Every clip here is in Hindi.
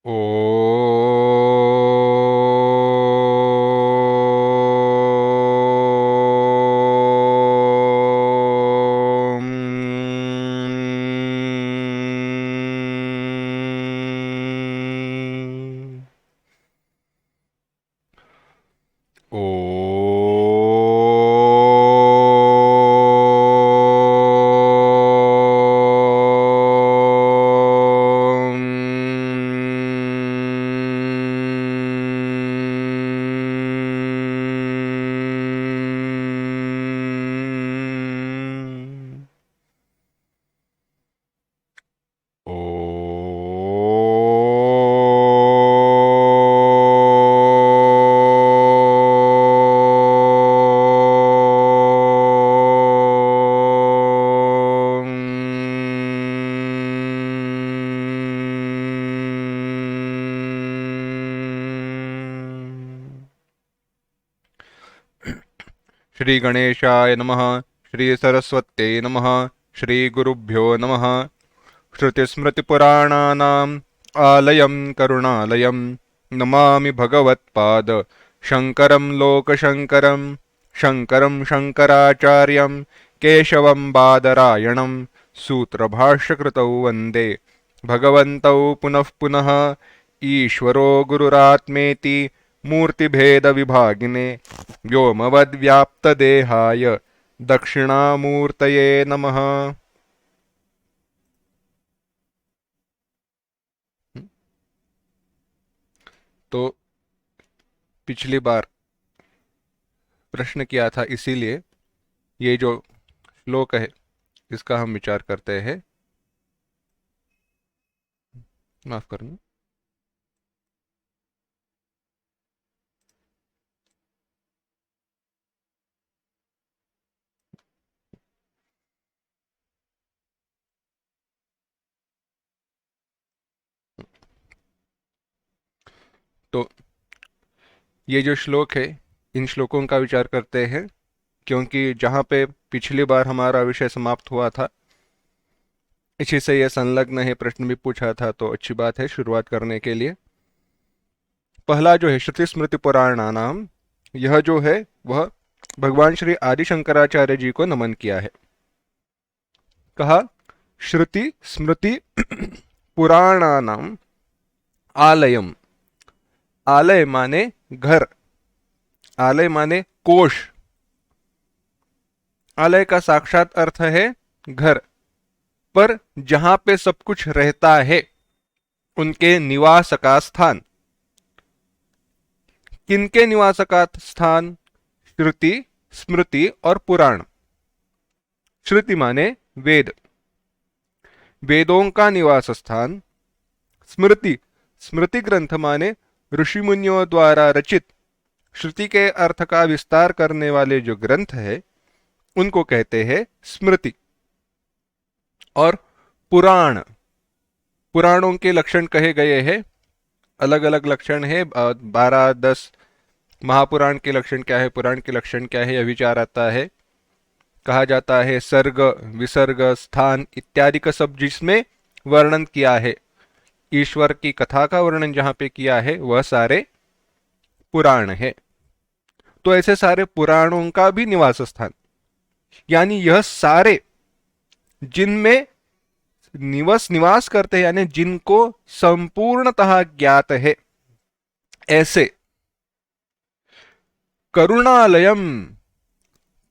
ओ श्री गणेशाय नमः। श्री सरस्वत्यै नमः। श्री गुरुभ्यो नमः। श्रुतिस्मृतिपुराणानाम् आलयं करुणालयं नमामि भगवत्पाद शङ्करं लोकशङ्करं शङ्करं शङ्कराचार्यं केशवं बादरायणं सूत्रभाष्यकृतौ वन्दे भगवन्तौ पुनः पुनः। ईश्वरो गुरुरात्मेति मूर्तिभेदविभागिने व्योमवद्व्याप्तदेहाय दक्षिणामूर्तये नमः। तो पिछली बार प्रश्न किया था, इसीलिए ये जो श्लोक है इसका हम विचार करते हैं। माफ करना। तो ये जो श्लोक है, इन श्लोकों का विचार करते हैं, क्योंकि जहाँ पे पिछली बार हमारा विषय समाप्त हुआ था इसी से यह संलग्न है। प्रश्न भी पूछा था, तो अच्छी बात है शुरुआत करने के लिए। पहला जो है श्रुति स्मृति पुराणानाम, यह जो है वह भगवान श्री आदि शंकराचार्य जी को नमन किया है। कहा श्रुति स्मृति पुराणानाम आलयम। आलय माने घर, आलय माने कोश। आलय का साक्षात अर्थ है घर, पर जहां पे सब कुछ रहता है उनके निवास का स्थान। किनके निवास का स्थान? श्रुति स्मृति और पुराण। श्रुति माने वेद, वेदों का निवास स्थान। स्मृति, स्मृति ग्रंथ माने ऋषि मुनियों द्वारा रचित श्रुति के अर्थ का विस्तार करने वाले जो ग्रंथ है उनको कहते हैं स्मृति। और पुराण, पुराणों के लक्षण कहे गए हैं, अलग अलग लक्षण है, 12-10। महापुराण के लक्षण क्या है, पुराण के लक्षण क्या है, यह विचार आता है। कहा जाता है सर्ग विसर्ग स्थान इत्यादि का सब जिसमें वर्णन किया है, ईश्वर की कथा का वर्णन जहां पे किया है, वह सारे पुराण है। तो ऐसे सारे पुराणों का भी निवास स्थान, यानी यह सारे जिनमें निवास करते हैं, यानी जिनको संपूर्णतः ज्ञात है, ऐसे करुणालयम,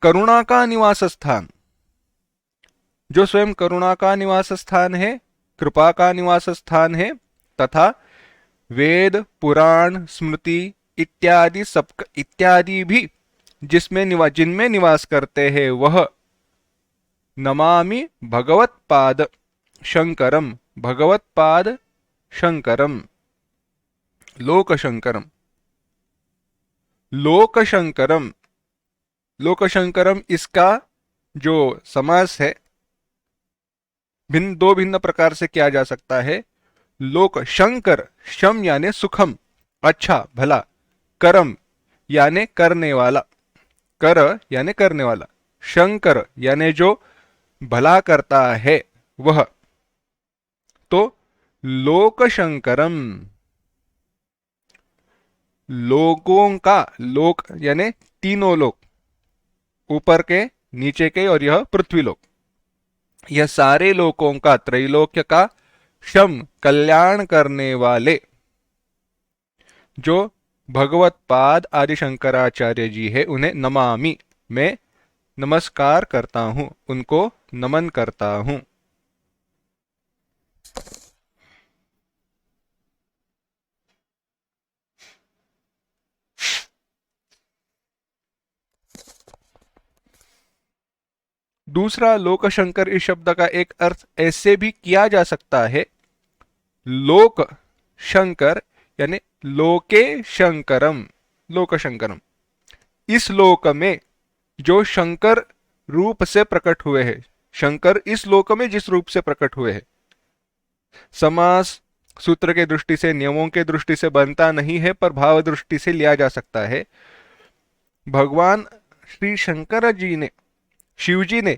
करुणा का निवास स्थान, जो स्वयं करुणा का निवास स्थान है, कृपा का निवास स्थान है, तथा वेद पुराण स्मृति इत्यादि सब इत्यादि भी जिनमें निवास करते हैं, वह नमामि भगवत्पाद शंकरम, भगवत्पाद शंकरम, लोकशंकरम, लोकशंकरम। लोकशंकरम इसका जो समास है दो भिन्न प्रकार से किया जा सकता है। लोक शंकर, शम यानी सुखम, अच्छा भला, करम यानी करने वाला, कर यानी करने वाला, शंकर यानी जो भला करता है वह। तो लोकशंकरम, लोकों का, लोक यानी तीनों लोक, ऊपर के, नीचे के और यह पृथ्वी लोक, यह सारे लोकों का, त्रैलोक्य का शम कल्याण करने वाले जो भगवत पाद आदि शंकराचार्य जी है, उन्हें नमामि, मैं नमस्कार करता हूं, उनको नमन करता हूं। दूसरा, लोकशंकर इस शब्द का एक अर्थ ऐसे भी किया जा सकता है, लोक शंकर यानी लोके शंकरम, लोकशंकरम, इस लोक में जो शंकर रूप से प्रकट हुए हैं, शंकर इस लोक में जिस रूप से प्रकट हुए हैं। समास सूत्र के दृष्टि से, नियमों के दृष्टि से बनता नहीं है, पर भाव दृष्टि से लिया जा सकता है। भगवान श्री शंकर जी ने, शिव जी ने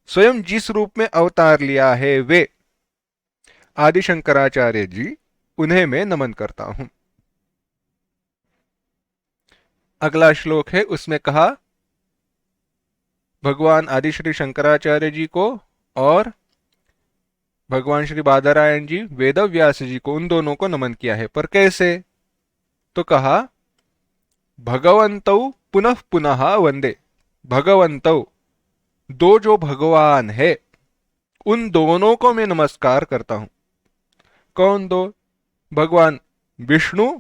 स्वयं जिस रूप में अवतार लिया है, वे आदि शंकराचार्य जी, उन्हें मैं नमन करता हूं। अगला श्लोक है, उसमें कहा भगवान आदि श्री शंकराचार्य जी को और भगवान श्री बादरायण जी, वेदव्यास जी को, उन दोनों को नमन किया है। पर कैसे? तो कहा भगवन्तौ पुनः पुनः वंदे, भगवन्तौ, दो जो भगवान है, उन दोनों को मैं नमस्कार करता हूं। कौन दो? भगवान विष्णु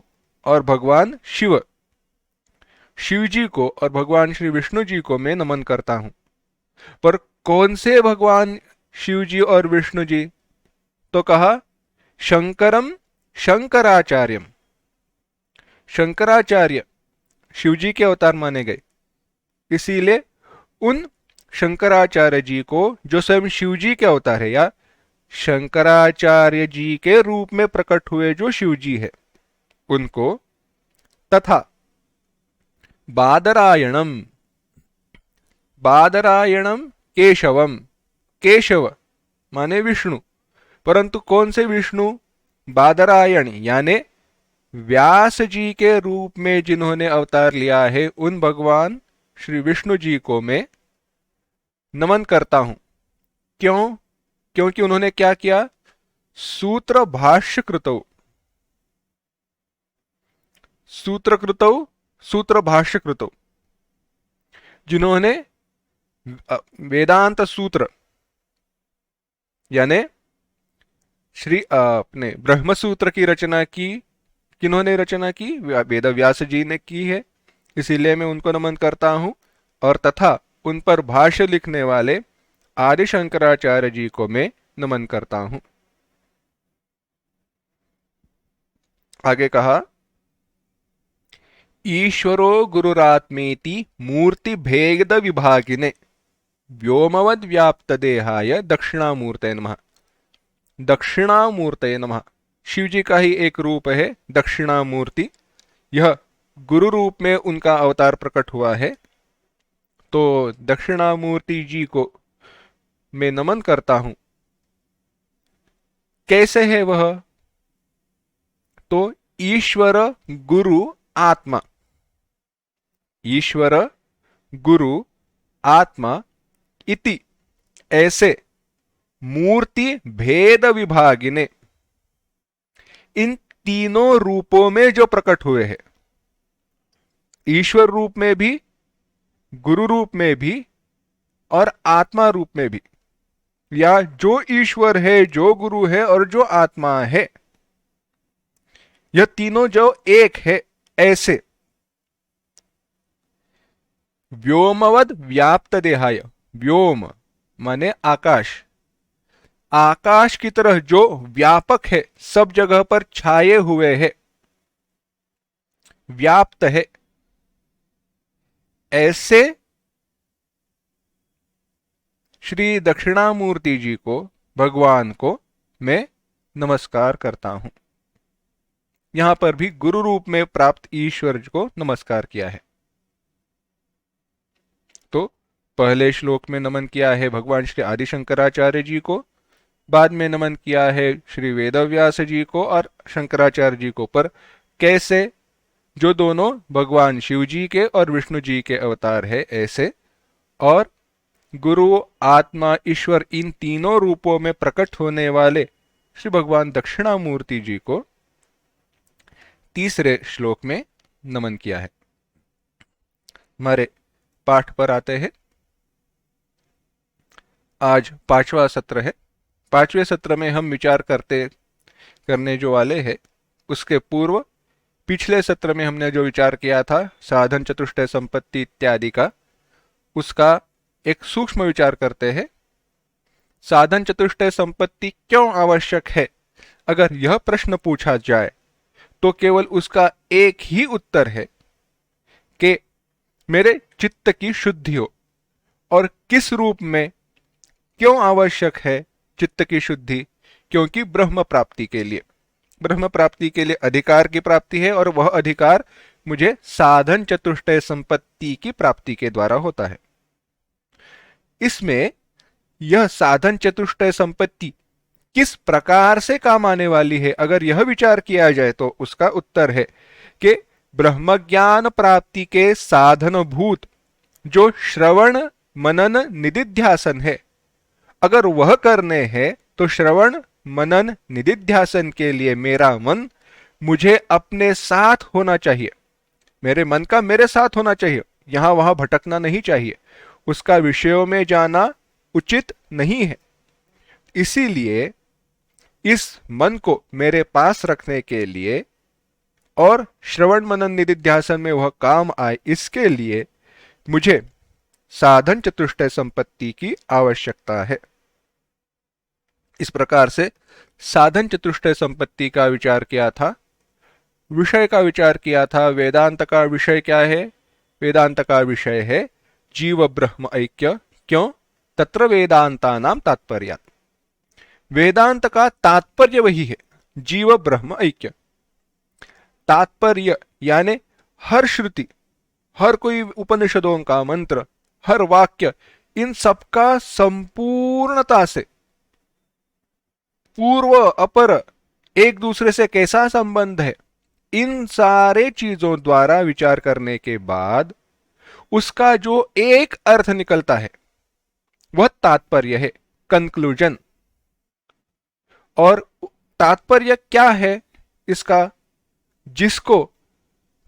और भगवान शिव। शिव जी को और भगवान श्री विष्णु जी को मैं नमन करता हूं। पर कौन से भगवान शिव जी और विष्णु जी? तो कहा शंकरम शंकराचार्यम, शंकराचार्य शिव जी के अवतार माने गए, इसीलिए उन शंकराचार्य जी को, जो स्वयं शिव जी के अवतार है, या शंकराचार्य जी के रूप में प्रकट हुए जो शिव जी है, उनको, तथा बादरायणम, बादरायणम केशवम, केशव माने विष्णु, परंतु कौन से विष्णु? बादरायण यानी व्यास जी के रूप में जिन्होंने अवतार लिया है, उन भगवान श्री विष्णु जी को मैं नमन करता हूं। क्यों? क्योंकि उन्होंने क्या किया? सूत्र भाष्य कृतौ, सूत्र कृतौ, सूत्र भाष्य कृतौ, जिन्होंने वेदांत सूत्र यानी श्री अपने ब्रह्म सूत्र की रचना की, किन्होंने रचना की? वेद व्यास जी ने की है, इसीलिए मैं उनको नमन करता हूं। और तथा उन पर भाष्य लिखने वाले आदि शंकराचार्य जी को मैं नमन करता हूं। आगे कहा ईश्वरो गुरुरात्मेति मूर्ति भेद विभागिने व्योमवद व्याप्त देहाय दक्षिणामूर्तये नमः, दक्षिणामूर्तये नमः। शिव जी का ही एक रूप है दक्षिणामूर्ति, यह गुरु रूप में उनका अवतार प्रकट हुआ है। तो दक्षिणामूर्ति जी को मैं नमन करता हूं। कैसे है वह? तो ईश्वर गुरु आत्मा, ईश्वर गुरु आत्मा इति, ऐसे, मूर्ति भेद विभागिने, इन तीनों रूपों में जो प्रकट हुए हैं, ईश्वर रूप में भी, गुरु रूप में भी और आत्मा रूप में भी, या जो ईश्वर है, जो गुरु है और जो आत्मा है, यह तीनों जो एक है, ऐसे व्योमवद व्याप्त देहाय, व्योम माने आकाश, आकाश की तरह जो व्यापक है, सब जगह पर छाए हुए है, व्याप्त है, ऐसे श्री दक्षिणामूर्ति जी को, भगवान को मैं नमस्कार करता हूं। यहां पर भी गुरु रूप में प्राप्त ईश्वर को नमस्कार किया है। तो पहले श्लोक में नमन किया है भगवान श्री आदि शंकराचार्य जी को, बाद में नमन किया है श्री वेदव्यास जी को और शंकराचार्य जी को। पर कैसे? जो दोनों भगवान शिव जी के और विष्णु जी के अवतार है ऐसे, और गुरु, आत्मा, ईश्वर, इन तीनों रूपों में प्रकट होने वाले श्री भगवान दक्षिणामूर्ति जी को तीसरे श्लोक में नमन किया है। हमारे पाठ पर आते हैं। आज 5वां सत्र है। 5वें सत्र में हम विचार करने जो वाले हैं उसके पूर्व पिछले सत्र में हमने जो विचार किया था साधन, चतुष्टय, संपत्ति इत्यादि का, उसका एक सूक्ष्म विचार करते हैं। साधन, चतुष्टय, संपत्ति क्यों आवश्यक है? अगर यह प्रश्न पूछा जाए तो केवल उसका एक ही उत्तर है कि मेरे चित्त की शुद्धि हो। और किस रूप में, क्यों आवश्यक है चित्त की शुद्धि? क्योंकि ब्रह्म प्राप्ति के लिए, ब्रह्म प्राप्ति के लिए अधिकार की प्राप्ति है, और वह अधिकार मुझे साधन, चतुष्टय, संपत्ति की प्राप्ति के द्वारा होता है। इसमें यह साधन, चतुष्टय, संपत्ति किस प्रकार से काम आने वाली है, अगर यह विचार किया जाए तो उसका उत्तर है कि ब्रह्म ज्ञान प्राप्ति के साधनभूत जो श्रवण, मनन, निदिध्यासन है, अगर वह करने हैं तो श्रवण, मनन, निदिध्यासन के लिए मेरा मन मुझे अपने साथ होना चाहिए। मेरे मन का मेरे साथ होना चाहिए, यहां वहां भटकना नहीं चाहिए, उसका विषयों में जाना उचित नहीं है। इसीलिए इस मन को मेरे पास रखने के लिए और श्रवण, मनन, निदिध्यासन में वह काम आए, इसके लिए मुझे साधन, चतुष्टय, संपत्ति की आवश्यकता है। इस प्रकार से साधन, चतुष्टय, संपत्ति का विचार किया था। विषय का विचार किया था। वेदांत का विषय क्या है? वेदांत का विषय है जीव ब्रह्म ऐक्य। क्यों? तत्र वेदांता नाम तात्पर्य। वेदांत का तात्पर्य वही है, जीव ब्रह्म ऐक्य। तात्पर्य यानी हर श्रुति, हर कोई उपनिषदों का मंत्र, हर वाक्य, इन सबका संपूर्णता से पूर्व अपर एक दूसरे से कैसा संबंध है, इन सारे चीजों द्वारा विचार करने के बाद उसका जो एक अर्थ निकलता है वह तात्पर्य है, कंक्लूजन। और तात्पर्य क्या है इसका? जिसको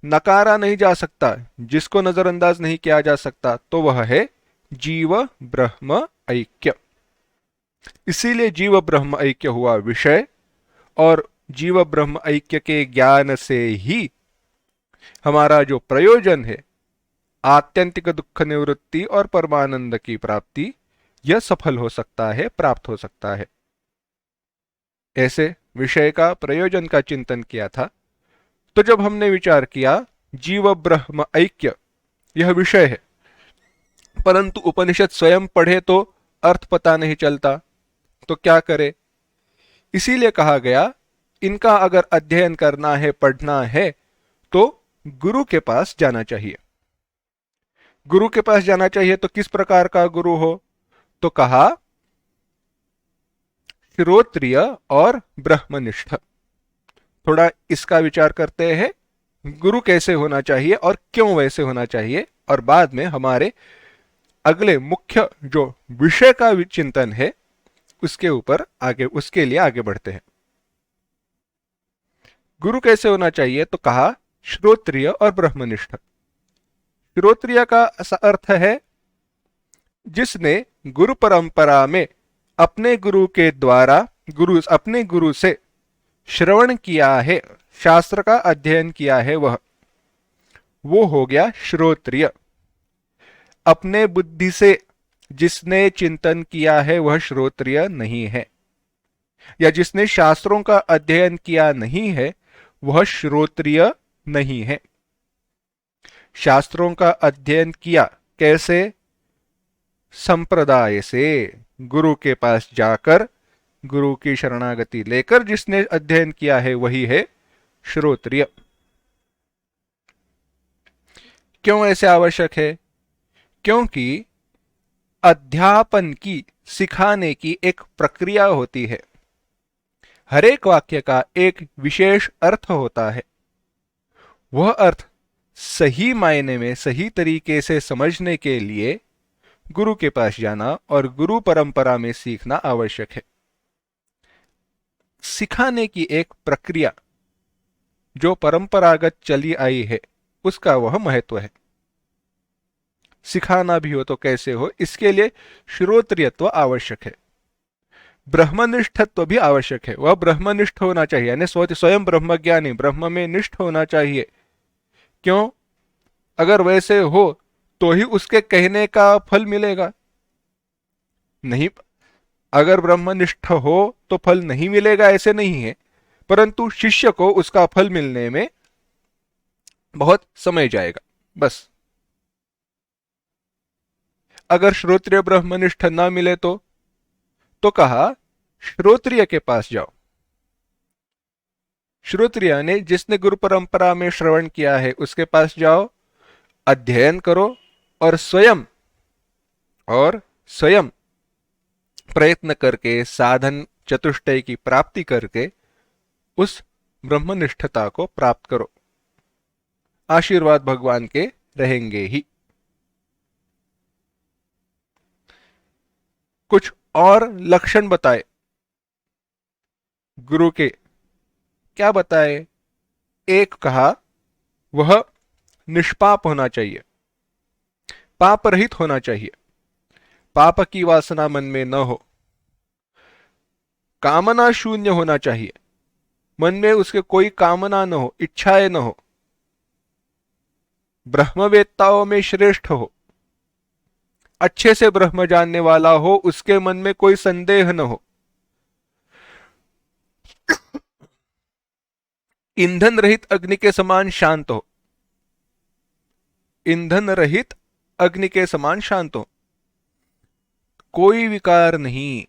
नकारा नहीं जा सकता, जिसको नजरअंदाज नहीं किया जा सकता, तो वह है जीव ब्रह्म ऐक्य। इसीलिए जीव ब्रह्म ऐक्य हुआ विषय, और जीव ब्रह्म ऐक्य के ज्ञान से ही हमारा जो प्रयोजन है, आत्यंतिक दुख निवृत्ति और परमानंद की प्राप्ति, यह सफल हो सकता है, प्राप्त हो सकता है। ऐसे विषय का, प्रयोजन का चिंतन किया था। तो जब हमने विचार किया जीव ब्रह्म ऐक्य यह विषय है, परंतु उपनिषद स्वयं पढ़े तो अर्थ पता नहीं चलता, तो क्या करे? इसीलिए कहा गया इनका अगर अध्ययन करना है, पढ़ना है, तो गुरु के पास जाना चाहिए। गुरु के पास जाना चाहिए तो किस प्रकार का गुरु हो? तो कहा श्रोत्रिय और ब्रह्मनिष्ठ। थोड़ा इसका विचार करते हैं, गुरु कैसे होना चाहिए और क्यों वैसे होना चाहिए, और बाद में हमारे अगले मुख्य जो विषय का चिंतन है उसके ऊपर आगे, उसके लिए आगे बढ़ते हैं। गुरु कैसे होना चाहिए? तो कहा श्रोत्रिय और ब्रह्मनिष्ठ। श्रोत्रिय का अर्थ है जिसने गुरु परंपरा में अपने गुरु के द्वारा, अपने गुरु से श्रवण किया है, शास्त्र का अध्ययन किया है, वो हो गया श्रोत्रिय। अपने बुद्धि से जिसने चिंतन किया है वह श्रोत्रिय नहीं है, या जिसने शास्त्रों का अध्ययन किया नहीं है वह श्रोत्रिय नहीं है। शास्त्रों का अध्ययन किया कैसे? संप्रदाय से, गुरु के पास जाकर, गुरु की शरणागति लेकर जिसने अध्ययन किया है वही है श्रोत्रिय। क्यों ऐसे आवश्यक है? क्योंकि अध्यापन की, सिखाने की एक प्रक्रिया होती है। हर एक वाक्य का एक विशेष अर्थ होता है। वह अर्थ सही मायने में सही तरीके से समझने के लिए गुरु के पास जाना और गुरु परंपरा में सीखना आवश्यक है। सिखाने की एक प्रक्रिया जो परंपरागत चली आई है उसका वह महत्व है। सिखाना भी हो तो कैसे हो, इसके लिए श्रोत्रियत्व आवश्यक है, ब्रह्मनिष्ठत्व भी आवश्यक है। वह ब्रह्मनिष्ठ होना चाहिए, यानी स्वयं ब्रह्मज्ञानी, ब्रह्म में निष्ठ होना चाहिए। क्यों? अगर वैसे हो तो ही उसके कहने का फल मिलेगा। नहीं, अगर ब्रह्मनिष्ठ हो तो फल नहीं मिलेगा ऐसे नहीं है, परंतु शिष्य को उसका फल मिलने में बहुत समय जाएगा। बस अगर श्रोत्रिय ब्रह्मनिष्ठ न मिले तो कहा श्रोत्रिय के पास जाओ। श्रोत्रिय ने जिसने गुरु परंपरा में श्रवण किया है उसके पास जाओ, अध्ययन करो और स्वयं प्रयत्न करके साधन चतुष्टय की प्राप्ति करके उस ब्रह्मनिष्ठता को प्राप्त करो। आशीर्वाद भगवान के रहेंगे ही। कुछ और लक्षण बताए गुरु के। क्या बताए? एक कहा वह निष्पाप होना चाहिए, पाप रहित होना चाहिए, पाप की वासना मन में न हो, कामना शून्य होना चाहिए, मन में उसके कोई कामना न हो, इच्छाएं न हो, ब्रह्मवेत्ताओं में श्रेष्ठ हो, अच्छे से ब्रह्म जानने वाला हो, उसके मन में कोई संदेह न हो, ईंधन रहित अग्नि के समान शांत हो, ईंधन रहित अग्नि के समान शांत हो, कोई विकार नहीं,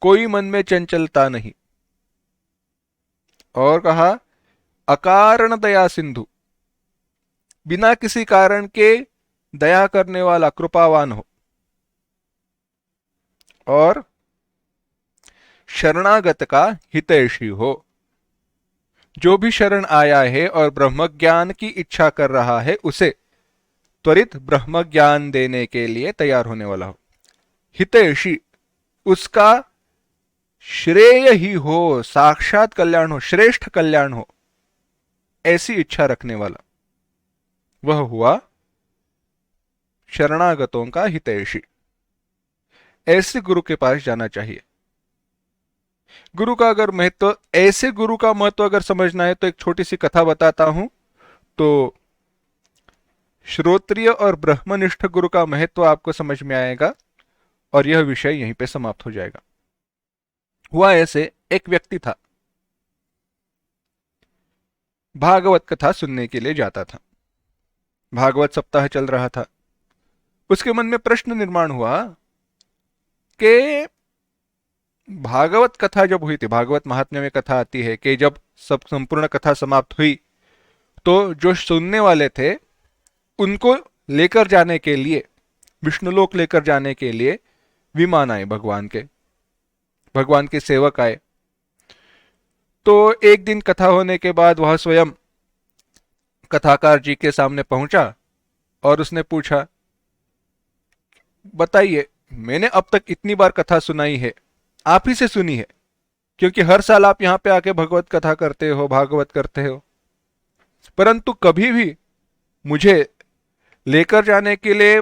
कोई मन में चंचलता नहीं। और कहा अकारण दया सिंधु, बिना किसी कारण के दया करने वाला, कृपावान हो। और शरणागत का हितैषी हो, जो भी शरण आया है और ब्रह्मज्ञान की इच्छा कर रहा है उसे त्वरित ब्रह्मज्ञान देने के लिए तैयार होने वाला हो। हितैषी, उसका श्रेय ही हो, साक्षात कल्याण हो, श्रेष्ठ कल्याण हो, ऐसी इच्छा रखने वाला, वह हुआ शरणागतों का हितैषी। ऐसे गुरु के पास जाना चाहिए। गुरु का अगर महत्व, ऐसे गुरु का महत्व अगर समझना है तो एक छोटी सी कथा बताता हूं। तो श्रोत्रिय और ब्रह्मनिष्ठ गुरु का महत्व आपको समझ में आएगा और यह विषय यहीं पे समाप्त हो जाएगा। हुआ ऐसे, एक व्यक्ति था, भागवत कथा सुनने के लिए जाता था। भागवत सप्ताह चल रहा था। उसके मन में प्रश्न निर्माण हुआ कि भागवत कथा जब हुई थी, भागवत महात्म्य में कथा आती है कि जब सब संपूर्ण कथा समाप्त हुई तो जो सुनने वाले थे उनको लेकर जाने के लिए, विष्णुलोक लेकर जाने के लिए विमान आए, भगवान के सेवक आए। तो एक दिन कथा होने के बाद वह स्वयं कथाकार जी के सामने पहुंचा और उसने पूछा, बताइए, मैंने अब तक इतनी बार कथा सुनाई है, आप ही से सुनी है, क्योंकि हर साल आप यहां पे आके भगवत कथा करते हो, भागवत करते हो, परंतु कभी भी मुझे लेकर जाने के लिए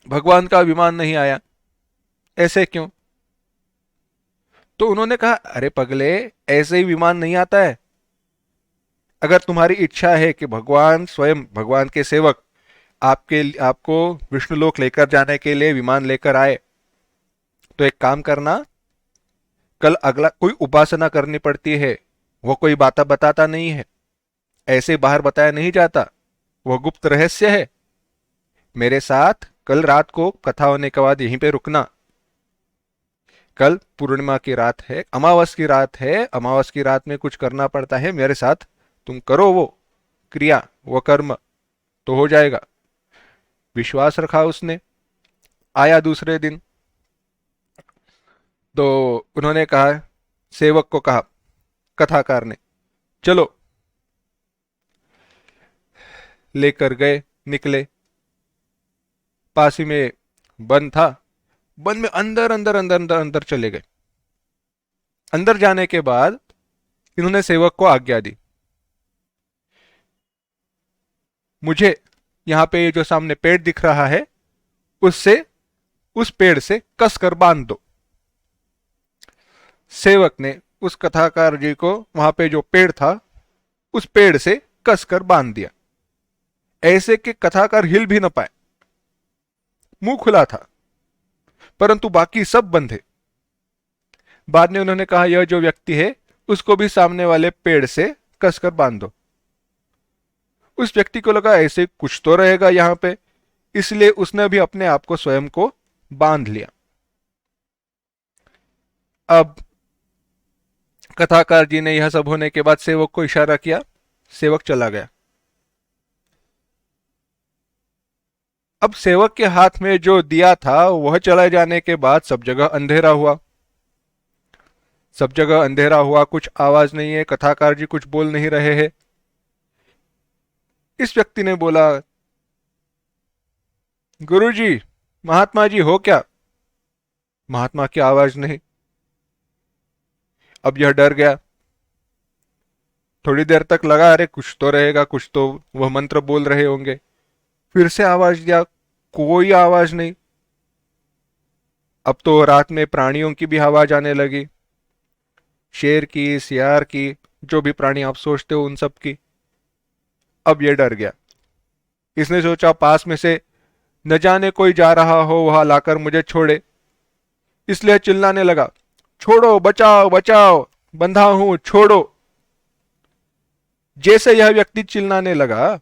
भगवान का विमान नहीं आया, ऐसे क्यों? तो उन्होंने कहा, अरे पगले, ऐसे ही विमान नहीं आता है। अगर तुम्हारी इच्छा है कि भगवान स्वयं, भगवान के सेवक आपको विष्णुलोक लेकर जाने के लिए विमान लेकर आए, तो एक काम करना, कल अगला कोई उपासना करनी पड़ती है, वो कोई बात बताता नहीं है, ऐसे बाहर बताया नहीं जाता, वह गुप्त रहस्य है। मेरे साथ कल रात को कथा होने के बाद यहीं पे रुकना। कल पूर्णिमा की रात है, अमावस की रात है, अमावस की रात में कुछ करना पड़ता है, मेरे साथ तुम करो वो क्रिया, वो कर्म, तो हो जाएगा। विश्वास रखा उसने। आया दूसरे दिन, तो उन्होंने कहा, सेवक को कहा, कथाकार ने, चलो, लेकर गए, निकले। पास ही में वन था, वन में अंदर अंदर अंदर अंदर अंदर चले गए। अंदर जाने के बाद इन्होंने सेवक को आज्ञा दी, मुझे यहां पे जो सामने पेड़ दिख रहा है उससे, उस पेड़ से कस कर बांध दो। सेवक ने उस कथाकार जी को वहां पे जो पेड़ था उस पेड़ से कस कर बांध दिया, ऐसे कि कथाकार हिल भी न पाए। मुंह खुला था परंतु बाकी सब बंधे। बाद में उन्होंने कहा, यह जो व्यक्ति है उसको भी सामने वाले पेड़ से कसकर बांध दो। उस व्यक्ति को लगा ऐसे कुछ तो रहेगा यहां पे, इसलिए उसने भी अपने आप को स्वयं को बांध लिया। अब कथाकार जी ने यह सब होने के बाद सेवक को इशारा किया, सेवक चला गया। अब सेवक के हाथ में जो दिया था वह चला जाने के बाद सब जगह अंधेरा हुआ। सब जगह अंधेरा हुआ, कुछ आवाज नहीं है, कथाकार जी कुछ बोल नहीं रहे हैं। इस व्यक्ति ने बोला, गुरुजी, महात्मा जी हो क्या? महात्मा की आवाज नहीं। अब यह डर गया। थोड़ी देर तक लगा, अरे कुछ तो रहेगा, कुछ तो वह मंत्र बोल रहे होंगे। फिर से आवाज दिया, कोई आवाज नहीं। अब तो रात में प्राणियों की भी आवाज आने लगी, शेर की, सियार की, जो भी प्राणी आप सोचते हो उन सब की। अब यह डर गया। इसने सोचा पास में से न जाने कोई जा रहा हो, वहां लाकर मुझे छोड़े, इसलिए चिल्लाने लगा, छोड़ो, बचाओ बचाओ, बंधा हूं, छोड़ो। जैसे यह व्यक्ति चिल्लाने लगा,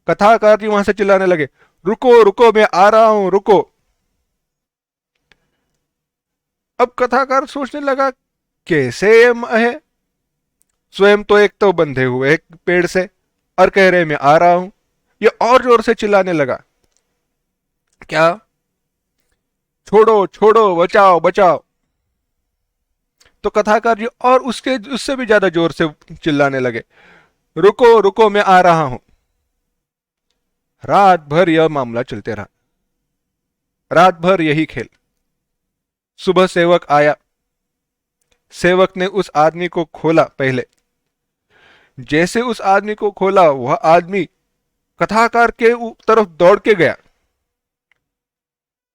कथाकार जी वहां से चिल्लाने लगे, रुको रुको, मैं आ रहा हूं, रुको। अब कथाकार सोचने लगा, कैसे है, स्वयं तो एक तो बंधे हुए एक पेड़ से और कह रहे मैं आ रहा हूं। ये और जोर से चिल्लाने लगा, क्या, छोड़ो छोड़ो, बचाओ बचाओ। तो कथाकार जी और उससे भी ज्यादा जोर से चिल्लाने लगे, रुको रुको, मैं आ रहा हूं। रात भर यह मामला चलते रहा, रात भर यही खेल। सुबह सेवक आया। सेवक ने उस आदमी को खोला। पहले जैसे उस आदमी को खोला, वह आदमी कथाकार के तरफ दौड़ के गया,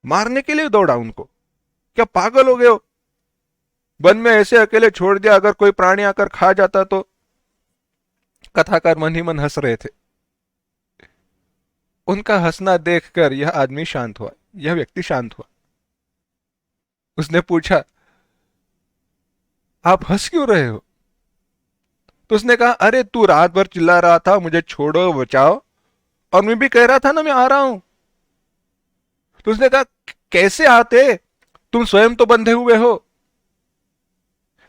मारने के लिए दौड़ा उनको। क्या पागल हो गए हो? वन में ऐसे अकेले छोड़ दिया, अगर कोई प्राणी आकर खा जाता तो? कथाकार मन ही मन हंस रहे थे। उनका हंसना देखकर यह आदमी शांत हुआ, यह व्यक्ति शांत हुआ। उसने पूछा, आप हंस क्यों रहे हो? तो उसने कहा, अरे तू रात भर चिल्ला रहा था मुझे छोड़ो बचाओ, और मैं भी कह रहा था ना मैं आ रहा हूं। तो उसने कहा, कैसे आते, तुम स्वयं तो बंधे हुए हो।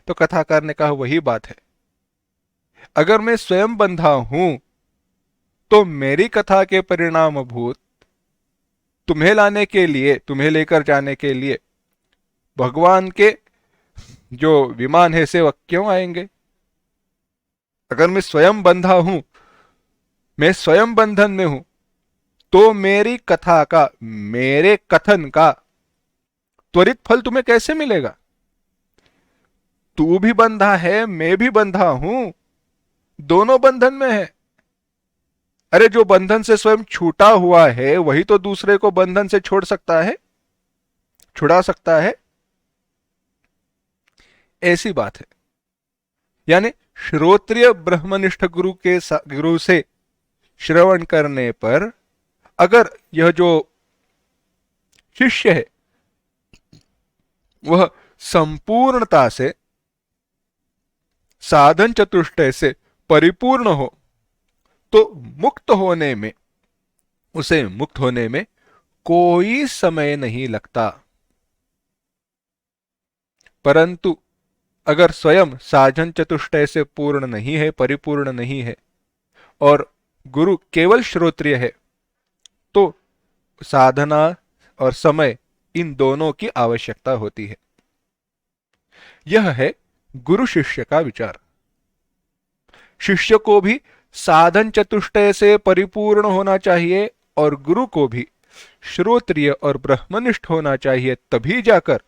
तो कथाकार ने कहा, वही बात है, अगर मैं स्वयं बंधा हूं तो मेरी कथा के परिणाम भूत तुम्हें लाने के लिए, तुम्हें लेकर जाने के लिए भगवान के जो विमान है सेवक क्यों आएंगे? अगर मैं स्वयं बंधा हूं, मैं स्वयं बंधन में हूं, तो मेरी कथा का, मेरे कथन का त्वरित फल तुम्हें कैसे मिलेगा? तू भी बंधा है, मैं भी बंधा हूं, दोनों बंधन में है। अरे जो बंधन से स्वयं छूटा हुआ है वही तो दूसरे को बंधन से छोड़ सकता है, छुड़ा सकता है। ऐसी बात है। यानी श्रोत्रिय ब्रह्मनिष्ठ गुरु से श्रवण करने पर अगर यह जो शिष्य है वह संपूर्णता से, साधन चतुष्टय से परिपूर्ण हो, तो मुक्त होने में, उसे मुक्त होने में कोई समय नहीं लगता। परंतु अगर स्वयं साधन चतुष्टय से पूर्ण नहीं है, परिपूर्ण नहीं है, और गुरु केवल श्रोत्रिय है, तो साधना और समय इन दोनों की आवश्यकता होती है। यह है गुरु शिष्य का विचार। शिष्य को भी साधन चतुष्टय से परिपूर्ण होना चाहिए और गुरु को भी श्रोत्रिय और ब्रह्मनिष्ठ होना चाहिए, तभी जाकर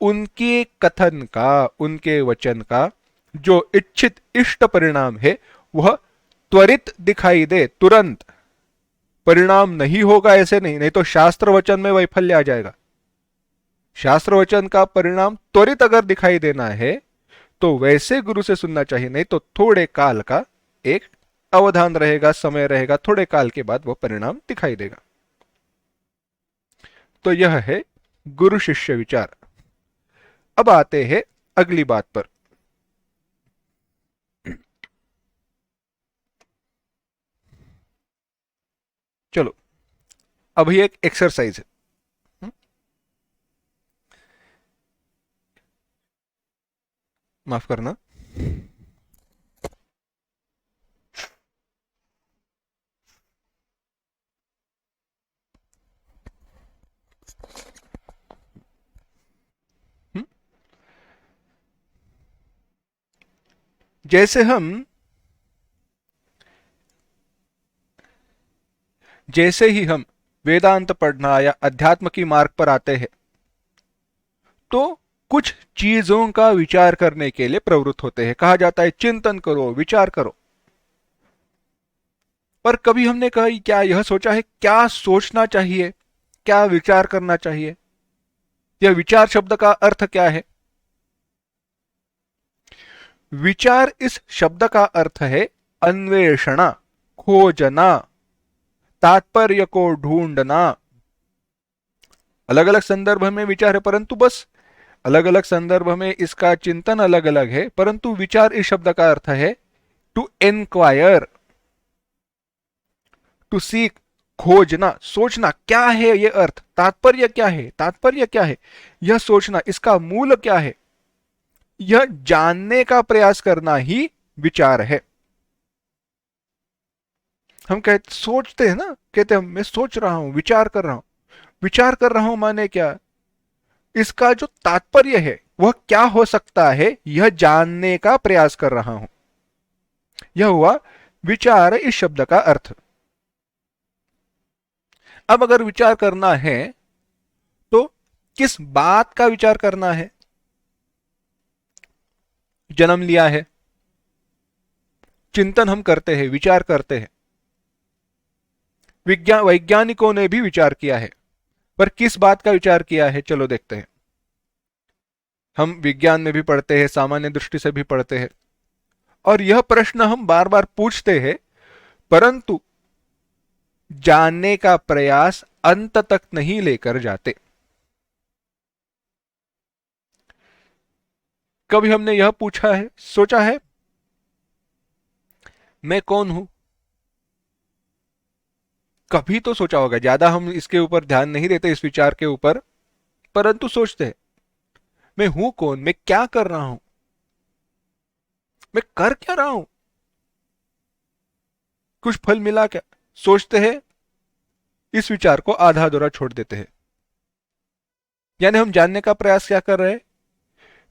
उनके कथन का, उनके वचन का जो इच्छित इष्ट परिणाम है वह त्वरित दिखाई दे, तुरंत। परिणाम नहीं होगा ऐसे नहीं, नहीं तो शास्त्र वचन में वैफल्य आ जाएगा। शास्त्र वचन का परिणाम त्वरित अगर दिखाई देना है तो वैसे गुरु से सुनना चाहिए, नहीं तो थोड़े काल का एक अवधान रहेगा, समय रहेगा, थोड़े काल के बाद वह परिणाम दिखाई देगा। तो यह है गुरु शिष्य विचार। अब आते हैं अगली बात पर। चलो, अभी एक एक्सरसाइज है। माफ करना। जैसे ही हम वेदांत पढ़ना या अध्यात्म की मार्ग पर आते हैं तो कुछ चीजों का विचार करने के लिए प्रवृत्त होते हैं। कहा जाता है चिंतन करो, विचार करो। पर कभी हमने कहा क्या यह सोचा है क्या सोचना चाहिए, क्या विचार करना चाहिए? यह विचार शब्द का अर्थ क्या है? विचार इस शब्द का अर्थ है अन्वेषणा, खोजना, तात्पर्य को ढूंढना। अलग अलग संदर्भ में विचार है, परंतु बस अलग अलग संदर्भ में इसका चिंतन अलग अलग है, परंतु विचार इस शब्द का अर्थ है टू एनक्वायर, टू सीक, खोजना, सोचना। क्या है ये अर्थ? तात्पर्य क्या है? तात्पर्य क्या है? यह सोचना, इसका मूल क्या है, यह जानने का प्रयास करना ही विचार है। हम कहते सोचते हैं ना, कहते हैं मैं सोच रहा हूं, विचार कर रहा हूं। विचार कर रहा हूं माने क्या? इसका जो तात्पर्य है वह क्या हो सकता है, यह जानने का प्रयास कर रहा हूं। यह हुआ विचार इस शब्द का अर्थ। अब अगर विचार करना है तो किस बात का विचार करना है? जन्म लिया है, चिंतन हम करते हैं, विचार करते हैं। वैज्ञानिकों ने भी विचार किया है, पर किस बात का विचार किया है चलो देखते हैं। हम विज्ञान में भी पढ़ते हैं, सामान्य दृष्टि से भी पढ़ते हैं, और यह प्रश्न हम बार बार पूछते हैं, परंतु जानने का प्रयास अंत तक नहीं लेकर जाते। कभी हमने यह पूछा है, सोचा है मैं कौन हूं? कभी तो सोचा होगा, ज्यादा हम इसके ऊपर ध्यान नहीं देते, इस विचार के ऊपर, परंतु सोचते हैं मैं हूं कौन, मैं क्या कर रहा हूं, मैं कर क्या रहा हूं, कुछ फल मिला क्या? सोचते हैं, इस विचार को आधा अधूरा छोड़ देते हैं। यानी हम जानने का प्रयास क्या कर रहे हैं?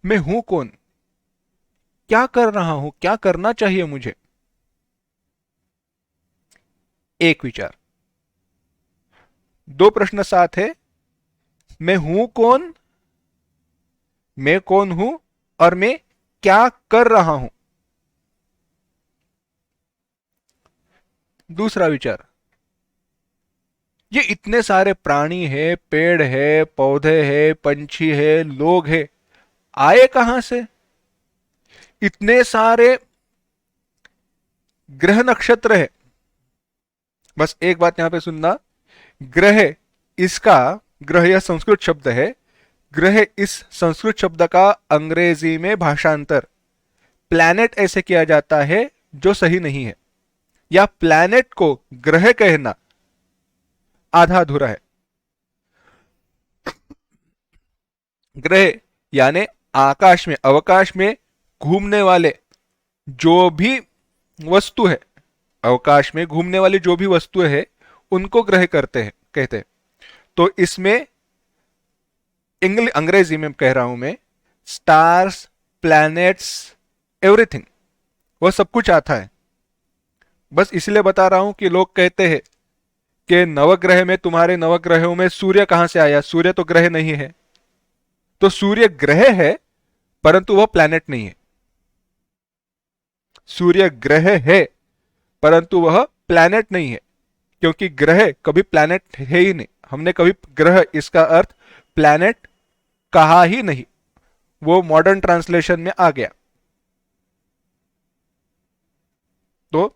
मैं हूं कौन, क्या कर रहा हूं, क्या करना चाहिए मुझे? एक विचार। दो प्रश्न साथ है, मैं हूं कौन, मैं कौन हूं, और मैं क्या कर रहा हूं। दूसरा विचार, ये इतने सारे प्राणी है, पेड़ है, पौधे है, पंछी है, लोग है, आए कहां से? इतने सारे ग्रह नक्षत्र है। बस एक बात यहां पे सुनना, ग्रह, इसका, ग्रह यह संस्कृत शब्द है, ग्रह इस संस्कृत शब्द का अंग्रेजी में भाषांतर प्लैनेट ऐसे किया जाता है जो सही नहीं है, या प्लैनेट को ग्रह कहना आधा अधूरा है। ग्रह यानी आकाश में, अवकाश में घूमने वाले जो भी वस्तु है, अवकाश में घूमने वाली जो भी वस्तुएं है उनको ग्रह करते हैं, कहते हैं। तो इसमें अंग्रेजी में कह रहा हूं मैं, स्टार्स, प्लैनेट्स, एवरीथिंग, वह सब कुछ आता है। बस इसलिए बता रहा हूं कि लोग कहते हैं कि नवग्रह में, तुम्हारे नवग्रहों में सूर्य कहां से आया, सूर्य तो ग्रह नहीं है। तो सूर्य ग्रह है परंतु वह प्लैनेट नहीं है। सूर्य ग्रह है परंतु वह प्लैनेट नहीं है, क्योंकि ग्रह कभी प्लैनेट है ही नहीं। हमने कभी ग्रह इसका अर्थ प्लैनेट कहा ही नहीं, वो मॉडर्न ट्रांसलेशन में आ गया। तो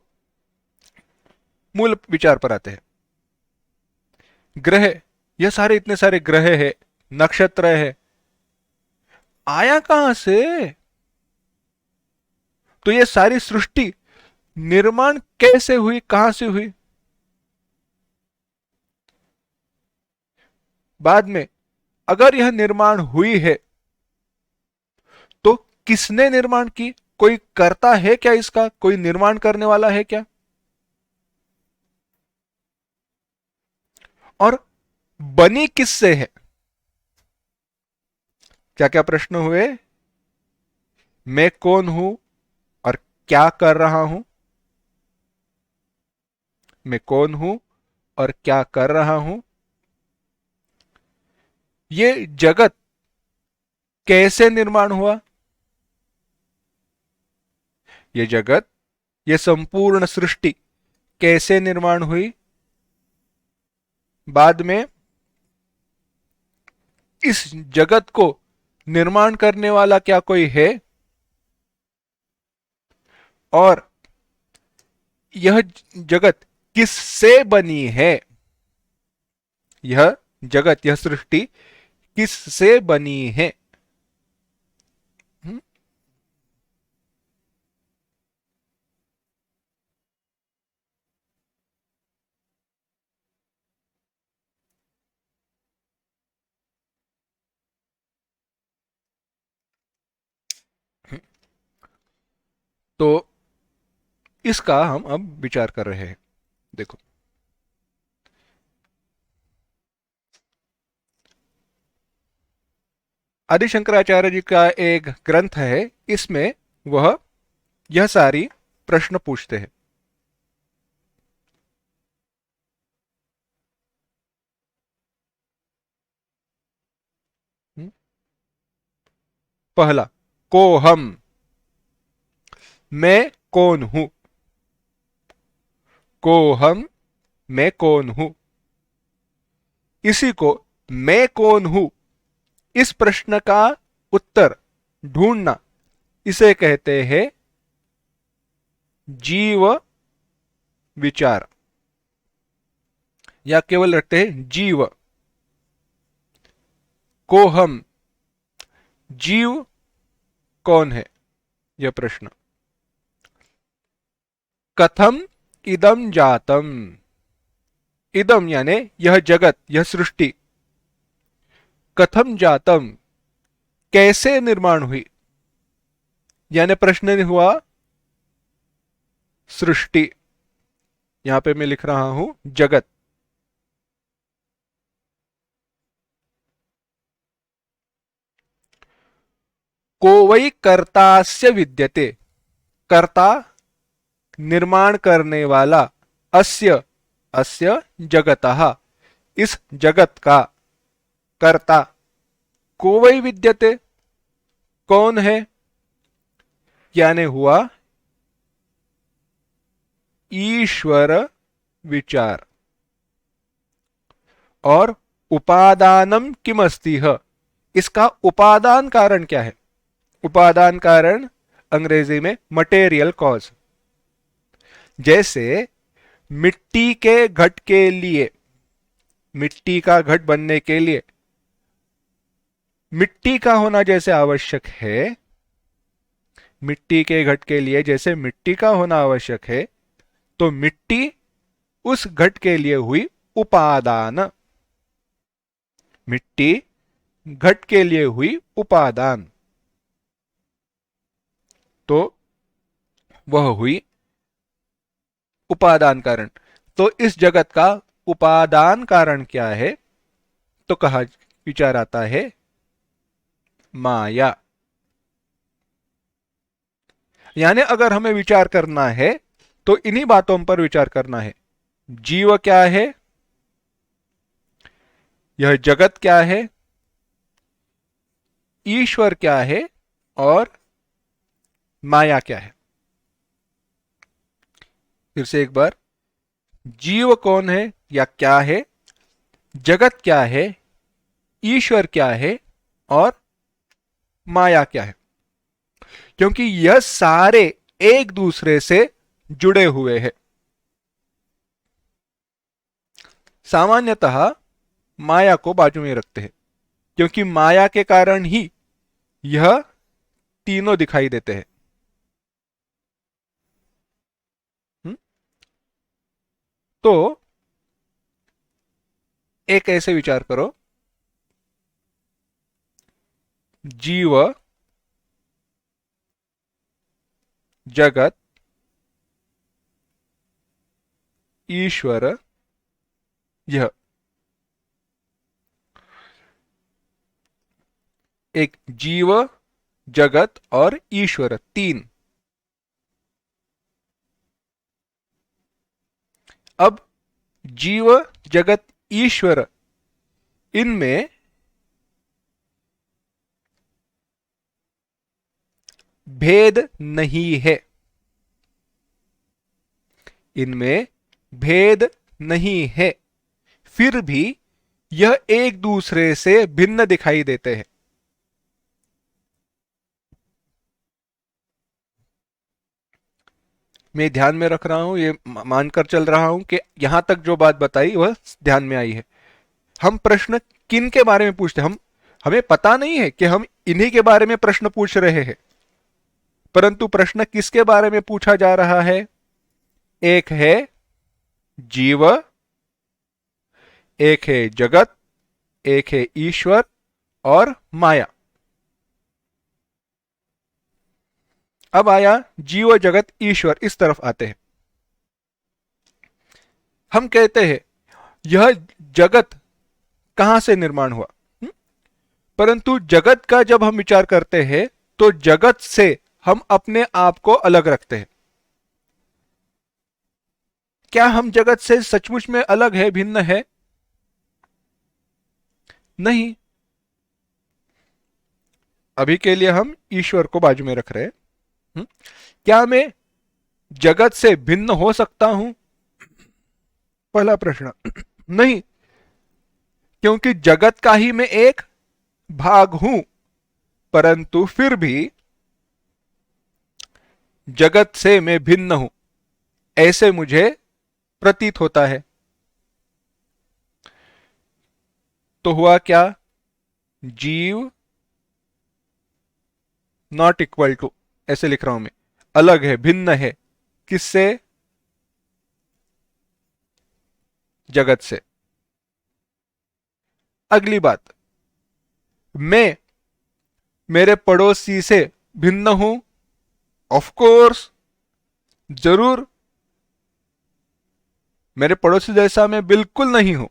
मूल विचार पर आते हैं। ग्रह, ये सारे इतने सारे ग्रह है, नक्षत्र है, आया कहां से? तो ये सारी सृष्टि निर्माण कैसे हुई, कहां से हुई? बाद में अगर यह निर्माण हुई है तो किसने निर्माण की? कोई करता है क्या इसका? कोई निर्माण करने वाला है क्या? और बनी किससे है? क्या क्या प्रश्न हुए? मैं कौन हूं और क्या कर रहा हूं? मैं कौन हूं और क्या कर रहा हूं? ये जगत कैसे निर्माण हुआ? ये जगत, ये संपूर्ण सृष्टि कैसे निर्माण हुई? बाद में इस जगत को निर्माण करने वाला क्या कोई है? और यह जगत किससे बनी है? यह जगत, यह सृष्टि किससे बनी है? हम्म? तो इसका हम अब विचार कर रहे हैं। देखो, आदि शंकराचार्य जी का एक ग्रंथ है, इसमें वह यह सारी प्रश्न पूछते हैं। हम्म? पहला, को हम, मैं कौन हूं? को हम, मैं कौन हूं? इसी को मैं कौन हूं, इस प्रश्न का उत्तर ढूंढना, इसे कहते हैं जीव विचार, या केवल रखते हैं जीव। को हम, जीव कौन है, यह प्रश्न। कथम इदम जातम, इदम यानी यह जगत, यह सृष्टि, कथम जातम कैसे निर्माण हुई, यानी प्रश्न हुआ सृष्टि, यहां पे मैं लिख रहा हूं जगत। को वै कर्तास्य विद्यते, कर्ता निर्माण करने वाला, अस्य, अस्य जगतः, इस जगत का कर्ता, को वै विद्यते कौन है, यानी हुआ ईश्वर विचार। और उपादानम किमस्ति है, इसका उपादान कारण क्या है? उपादान कारण अंग्रेजी में मटेरियल कॉज। जैसे मिट्टी के घट के लिए, मिट्टी का घट बनने के लिए मिट्टी का होना जैसे आवश्यक है, मिट्टी के घट के लिए जैसे मिट्टी का होना आवश्यक है, तो मिट्टी उस घट के लिए हुई उपादान। मिट्टी घट के लिए हुई उपादान, तो वह हुई उपादान कारण। तो इस जगत का उपादान कारण क्या है? तो कहा, विचार आता है माया। यानी अगर हमें विचार करना है तो इन्हीं बातों पर विचार करना है। जीव क्या है, यह जगत क्या है, ईश्वर क्या है और माया क्या है। फिर से एक बार, जीव कौन है या क्या है, जगत क्या है, ईश्वर क्या है और माया क्या है। क्योंकि यह सारे एक दूसरे से जुड़े हुए हैं। सामान्यतः माया को बाजू में रखते हैं, क्योंकि माया के कारण ही यह तीनों दिखाई देते हैं। तो एक ऐसे विचार करो, जीव, जगत, ईश्वर, यह एक जीव, जगत और ईश्वर, तीन। अब जीव, जगत, ईश्वर, इनमें भेद नहीं है, इनमें भेद नहीं है, फिर भी यह एक दूसरे से भिन्न दिखाई देते हैं। मैं ध्यान में रख रहा हूं, ये मानकर चल रहा हूं कि यहां तक जो बात बताई वह ध्यान में आई है। हम प्रश्न किन के बारे में पूछते हैं, हमें पता नहीं है कि हम इन्हीं के बारे में प्रश्न पूछ रहे हैं, परंतु प्रश्न किसके बारे में पूछा जा रहा है। एक है जीव, एक है जगत, एक है ईश्वर और माया। अब आया जीव, जगत, ईश्वर, इस तरफ आते हैं। हम कहते हैं यह जगत कहां से निर्माण हुआ, परंतु जगत का जब हम विचार करते हैं तो जगत से हम अपने आप को अलग रखते हैं। क्या हम जगत से सचमुच में अलग है, भिन्न है? नहीं। अभी के लिए हम ईश्वर को बाजू में रख रहे हैं। क्या मैं जगत से भिन्न हो सकता हूं? पहला प्रश्न, नहीं, क्योंकि जगत का ही मैं एक भाग हूं, परंतु फिर भी जगत से मैं भिन्न हूं, ऐसे मुझे प्रतीत होता है। तो हुआ क्या, जीव नॉट इक्वल टू, ऐसे लिख रहा हूं मैं, अलग है, भिन्न है, किससे? जगत से। अगली बात, मैं मेरे पड़ोसी से भिन्न हूं? ऑफ कोर्स, जरूर। मेरे पड़ोसी जैसा मैं बिल्कुल नहीं हूं,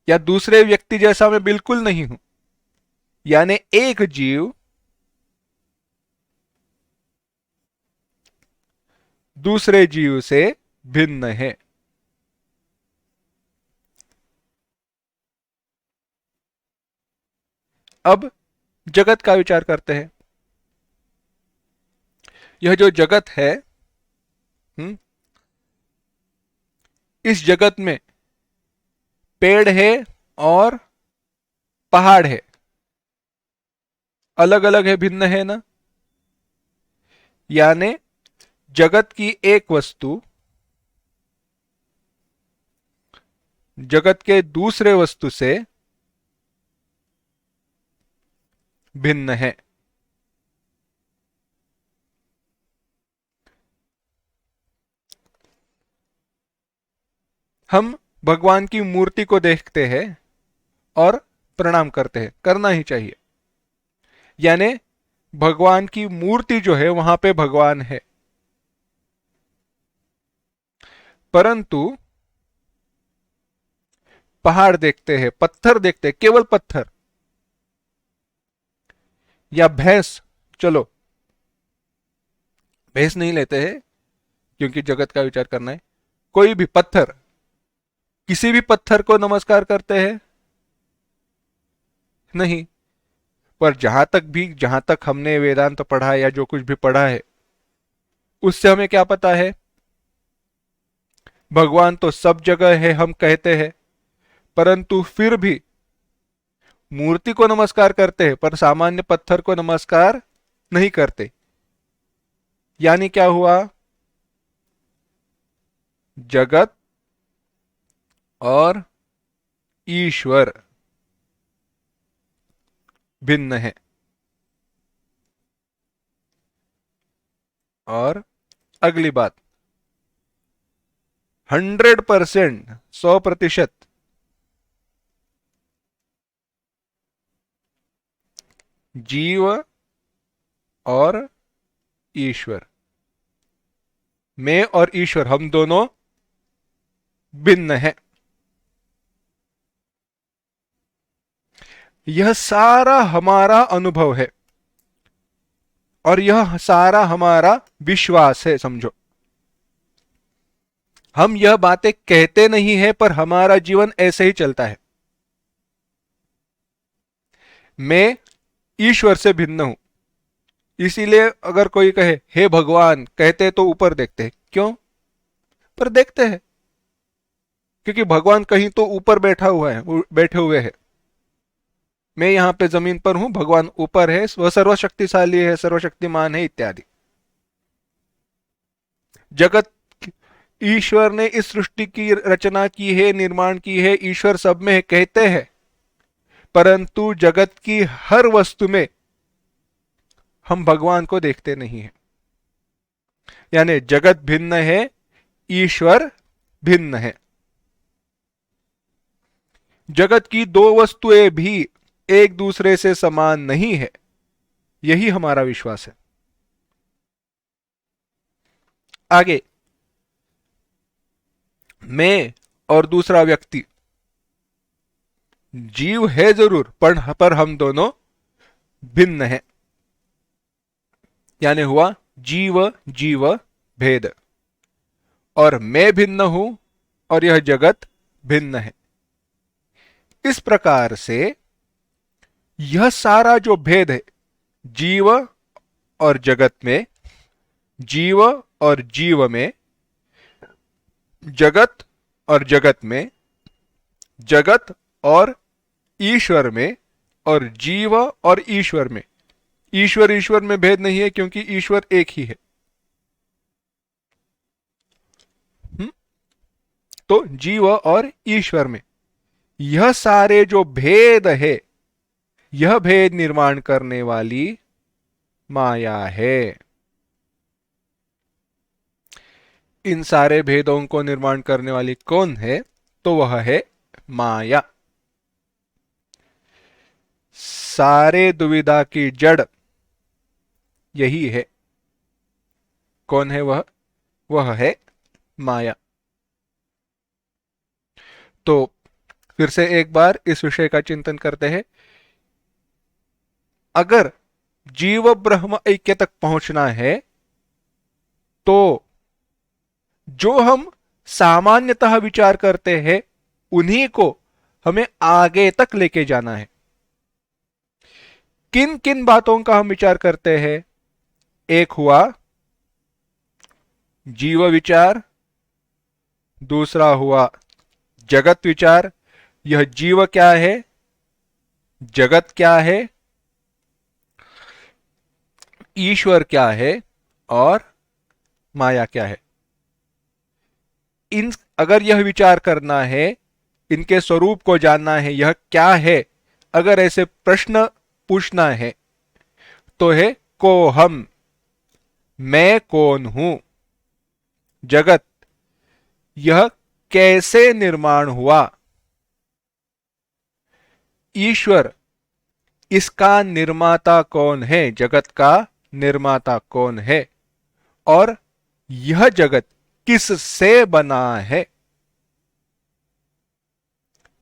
या दूसरे व्यक्ति जैसा मैं बिल्कुल नहीं हूं। यानी एक जीव दूसरे जीव से भिन्न है। अब जगत का विचार करते हैं। यह जो जगत है, इस जगत में पेड़ है और पहाड़ है, अलग अलग है, भिन्न है ना। यानी जगत की एक वस्तु जगत के दूसरे वस्तु से भिन्न है। हम भगवान की मूर्ति को देखते हैं और प्रणाम करते हैं, करना ही चाहिए। यानी भगवान की मूर्ति जो है वहां पे भगवान है, परंतु पहाड़ देखते हैं, पत्थर देखते हैं, केवल पत्थर, या भैंस, चलो भेष नहीं लेते हैं क्योंकि जगत का विचार करना है। कोई भी पत्थर, किसी भी पत्थर को नमस्कार करते हैं? नहीं। पर जहां तक हमने वेदांत पढ़ा या जो कुछ भी पढ़ा है, उससे हमें क्या पता है? भगवान तो सब जगह है हम कहते हैं, परंतु फिर भी मूर्ति को नमस्कार करते हैं पर सामान्य पत्थर को नमस्कार नहीं करते। यानी क्या हुआ? जगत और ईश्वर भिन्न है। और अगली बात, 100%, 100% जीव और ईश्वर, मैं और ईश्वर, हम दोनों भिन्न हैं। यह सारा हमारा अनुभव है और यह सारा हमारा विश्वास है। समझो, हम यह बातें कहते नहीं है पर हमारा जीवन ऐसे ही चलता है। मैं ईश्वर से भिन्न हूं, इसीलिए अगर कोई कहे हे भगवान, कहते तो ऊपर देखते हैं। क्यों? पर देखते हैं क्योंकि भगवान कहीं तो ऊपर बैठा हुआ है, बैठे हुए हैं। मैं यहां पे जमीन पर हूं, भगवान ऊपर है, वह सर्वशक्तिशाली है, सर्वशक्तिमान है, इत्यादि। जगत, ईश्वर ने इस सृष्टि की रचना की है, निर्माण की है, ईश्वर सब में है कहते हैं, परंतु जगत की हर वस्तु में हम भगवान को देखते नहीं है। यानी जगत भिन्न है, ईश्वर भिन्न है। जगत की दो वस्तुएं भी एक दूसरे से समान नहीं है, यही हमारा विश्वास है। आगे, मैं और दूसरा व्यक्ति जीव है जरूर, पर हम दोनों भिन्न हैं। यानी हुआ जीव जीव भेद, और मैं भिन्न हूं और यह जगत भिन्न है। इस प्रकार से यह सारा जो भेद है जीव और जगत में, जीव और जीव में, जगत और जगत में, जगत और ईश्वर में, और जीव और ईश्वर में, ईश्वर ईश्वर में भेद नहीं है क्योंकि ईश्वर एक ही है। तो जीव और ईश्वर में यह सारे जो भेद है, यह भेद निर्माण करने वाली माया है। इन सारे भेदों को निर्माण करने वाली कौन है? तो वह है माया। सारे दुविधा की जड़ यही है। कौन है वह? वह है माया। तो फिर से एक बार इस विषय का चिंतन करते हैं। अगर जीव ब्रह्म ऐक्य तक पहुंचना है तो जो हम सामान्यतः विचार करते हैं उन्हीं को हमें आगे तक लेके जाना है। किन किन बातों का हम विचार करते हैं? एक हुआ जीव विचार, दूसरा हुआ जगत विचार। यह जीव क्या है, जगत क्या है, ईश्वर क्या है और माया क्या है। इन अगर यह विचार करना है, इनके स्वरूप को जानना है, यह क्या है, अगर ऐसे प्रश्न पूछना है तो है को हम, मैं कौन हूं, जगत यह कैसे निर्माण हुआ, ईश्वर इसका निर्माता कौन है, जगत का निर्माता कौन है, और यह जगत किस से बना है।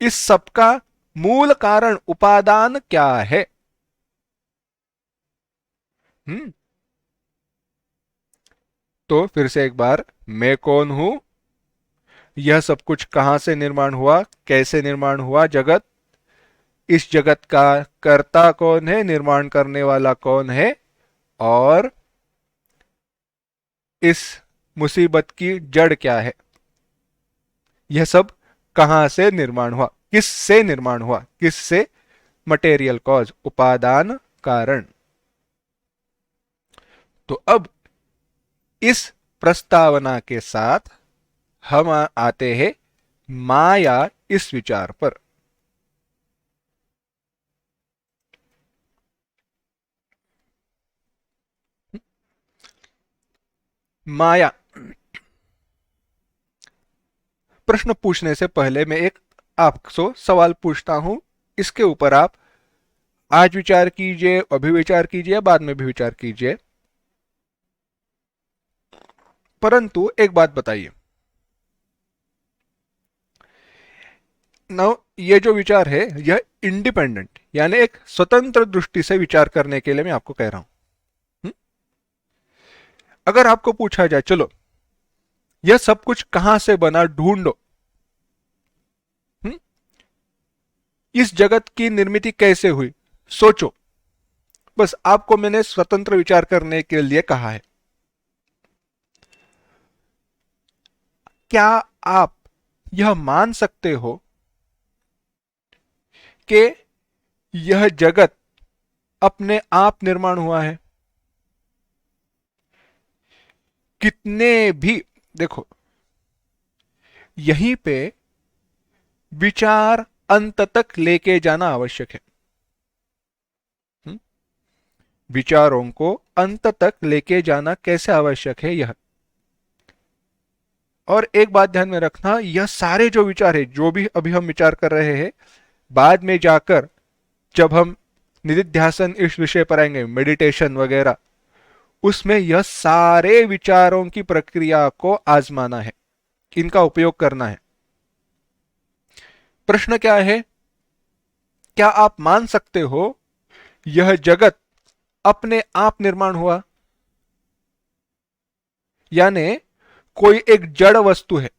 इस सबका मूल कारण, उपादान क्या है? तो फिर से एक बार, मैं कौन हूं, यह सब कुछ कहां से निर्माण हुआ, कैसे निर्माण हुआ जगत, इस जगत का कर्ता कौन है, निर्माण करने वाला कौन है, और इस मुसीबत की जड़ क्या है, यह सब कहां से निर्माण हुआ, किस से निर्माण हुआ, किस से, मटेरियल कॉज, उपादान कारण। तो अब इस प्रस्तावना के साथ हम आते हैं माया इस विचार पर। माया, प्रश्न पूछने से पहले मैं एक आपसे सवाल पूछता हूं, इसके ऊपर आप आज विचार कीजिए, अभी विचार कीजिए, बाद में भी विचार कीजिए। परंतु एक बात बताइए, नौ ये जो विचार है यह इंडिपेंडेंट यानी एक स्वतंत्र दृष्टि से विचार करने के लिए मैं आपको कह रहा हूं। अगर आपको पूछा जाए चलो यह सब कुछ कहां से बना ढूंढो, इस जगत की निर्मिति कैसे हुई सोचो, बस आपको मैंने स्वतंत्र विचार करने के लिए कहा है। क्या आप यह मान सकते हो कि यह जगत अपने आप निर्माण हुआ है? कितने भी, देखो यहीं पे विचार अंत तक लेके जाना आवश्यक है। विचारों को अंत तक लेके जाना कैसे आवश्यक है यह। और एक बात ध्यान में रखना, यह सारे जो विचार है, जो भी अभी हम विचार कर रहे हैं, बाद में जाकर जब हम निधिध्यासन इस विषय पर आएंगे, मेडिटेशन वगैरह, उसमें यह सारे विचारों की प्रक्रिया को आजमाना है, इनका उपयोग करना है। प्रश्न क्या है, क्या आप मान सकते हो यह जगत अपने आप निर्माण हुआ, यानी कोई एक जड़ वस्तु है।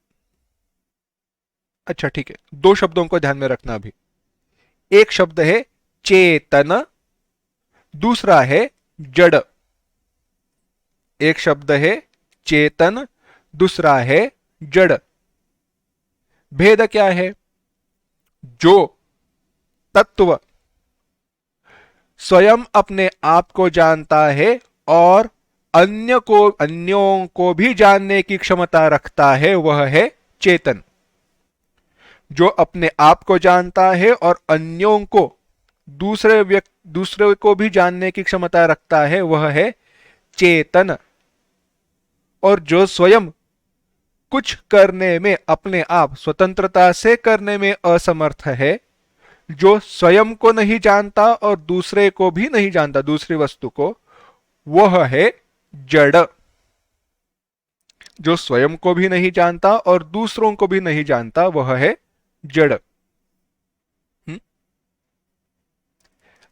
अच्छा ठीक है, दो शब्दों को ध्यान में रखना अभी। एक शब्द है चेतन, दूसरा है जड़। एक शब्द है चेतन, दूसरा है जड़। भेद क्या है? जो तत्व स्वयं अपने आप को जानता है और अन्यों को भी जानने की क्षमता रखता है, वह है चेतन। जो अपने आप को जानता है और अन्यों को, दूसरे को भी जानने की क्षमता रखता है, वह है चेतन। और जो स्वयं कुछ करने में अपने आप स्वतंत्रता से करने में असमर्थ है, जो स्वयं को नहीं जानता और दूसरे को भी नहीं जानता, दूसरी वस्तु को, वह है जड़। जो स्वयं को भी नहीं जानता और दूसरों को भी नहीं जानता, वह है जड़।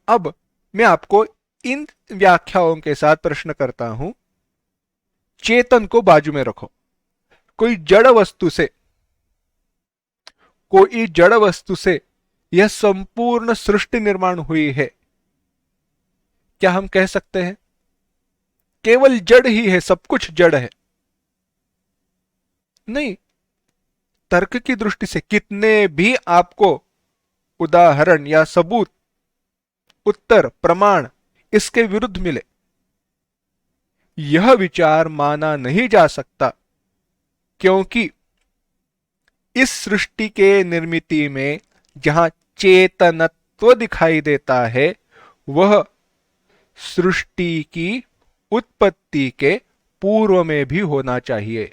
अब मैं आपको इन व्याख्याओं के साथ प्रश्न करता हूं, चेतन को बाजू में रखो। कोई जड़ वस्तु से यह संपूर्ण सृष्टि निर्माण हुई है, क्या हम कह सकते हैं? केवल जड़ ही है, सब कुछ जड़ है? नहीं। तर्क की दृष्टि से कितने भी आपको उदाहरण या सबूत, उत्तर, प्रमाण इसके विरुद्ध मिले, यह विचार माना नहीं जा सकता, क्योंकि इस सृष्टि के निर्मिति में जहां चेतनत्व दिखाई देता है, वह सृष्टि की उत्पत्ति के पूर्व में भी होना चाहिए।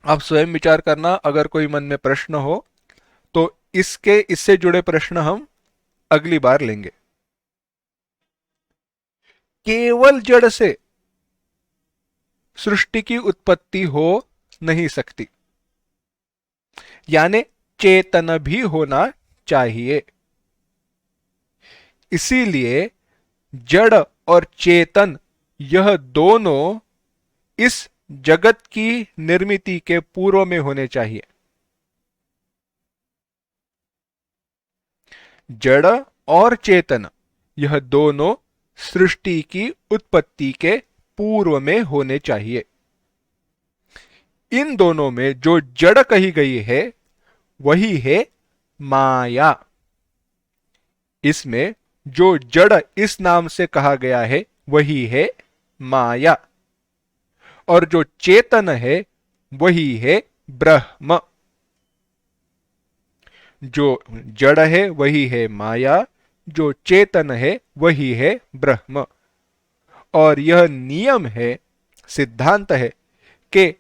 आप स्वयं विचार करना, अगर कोई मन में प्रश्न हो तो इससे जुड़े प्रश्न हम अगली बार लेंगे। केवल जड़ से सृष्टि की उत्पत्ति हो नहीं सकती, यानी चेतन भी होना चाहिए। इसीलिए जड़ और चेतन, यह दोनों इस जगत की निर्मिति के पूर्व में होने चाहिए। जड़ और चेतन, यह दोनों सृष्टि की उत्पत्ति के पूर्व में होने चाहिए। इन दोनों में जो जड़ कही गई है वही है माया। इसमें जो जड़ इस नाम से कहा गया है वही है माया, और जो चेतन है वही है ब्रह्म। जो जड़ है वही है माया, जो चेतन है वही है ब्रह्म। और यह नियम है, सिद्धांत है कि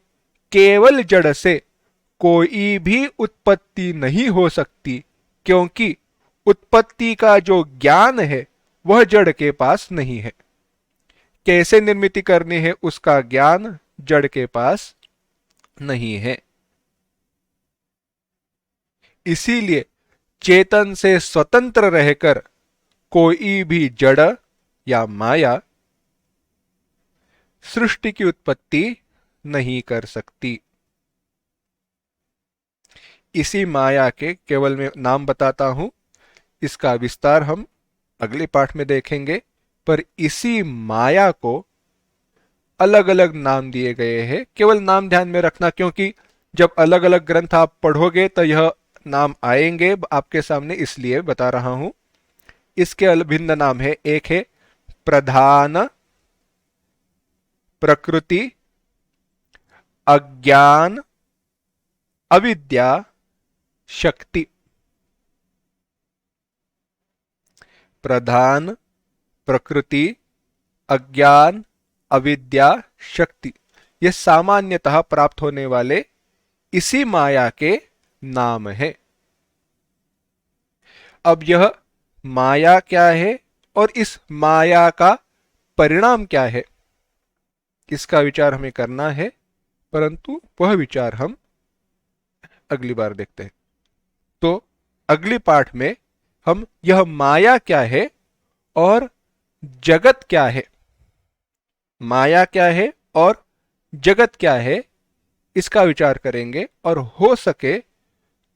केवल जड़ से कोई भी उत्पत्ति नहीं हो सकती, क्योंकि उत्पत्ति का जो ज्ञान है वह जड़ के पास नहीं है। कैसे निर्मिति करनी है उसका ज्ञान जड़ के पास नहीं है। इसीलिए चेतन से स्वतंत्र रहकर कोई भी जड़ या माया सृष्टि की उत्पत्ति नहीं कर सकती। इसी माया के केवल मैं नाम बताता हूं, इसका विस्तार हम अगले पाठ में देखेंगे। पर इसी माया को अलग अलग नाम दिए गए हैं, केवल नाम ध्यान में रखना, क्योंकि जब अलग अलग ग्रंथ आप पढ़ोगे तो यह नाम आएंगे आपके सामने, इसलिए बता रहा हूं। इसके भिन्न नाम है। एक है प्रधान, प्रकृति, अज्ञान, अविद्या, शक्ति। प्रधान, प्रकृति, अज्ञान, अविद्या, शक्ति, ये सामान्यतः प्राप्त होने वाले इसी माया के नाम है। अब यह माया क्या है और इस माया का परिणाम क्या है, इसका विचार हमें करना है, परंतु वह विचार हम अगली बार देखते हैं। तो अगली पाठ में हम यह माया क्या है और जगत क्या है, माया क्या है और जगत क्या है, इसका विचार करेंगे, और हो सके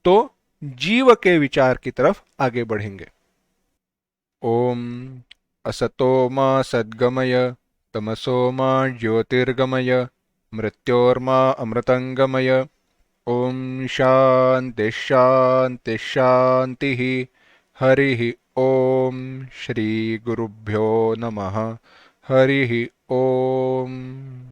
तो जीव के विचार की तरफ आगे बढ़ेंगे। ओम असतो मा सद्गमय, तमसो मा ज्योतिर्गमय, मृत्योर्मा अमृतंगमय। ओम शांति शांति शांति। हरि ओम। श्री गुरुभ्यो नमः। हरि ओम।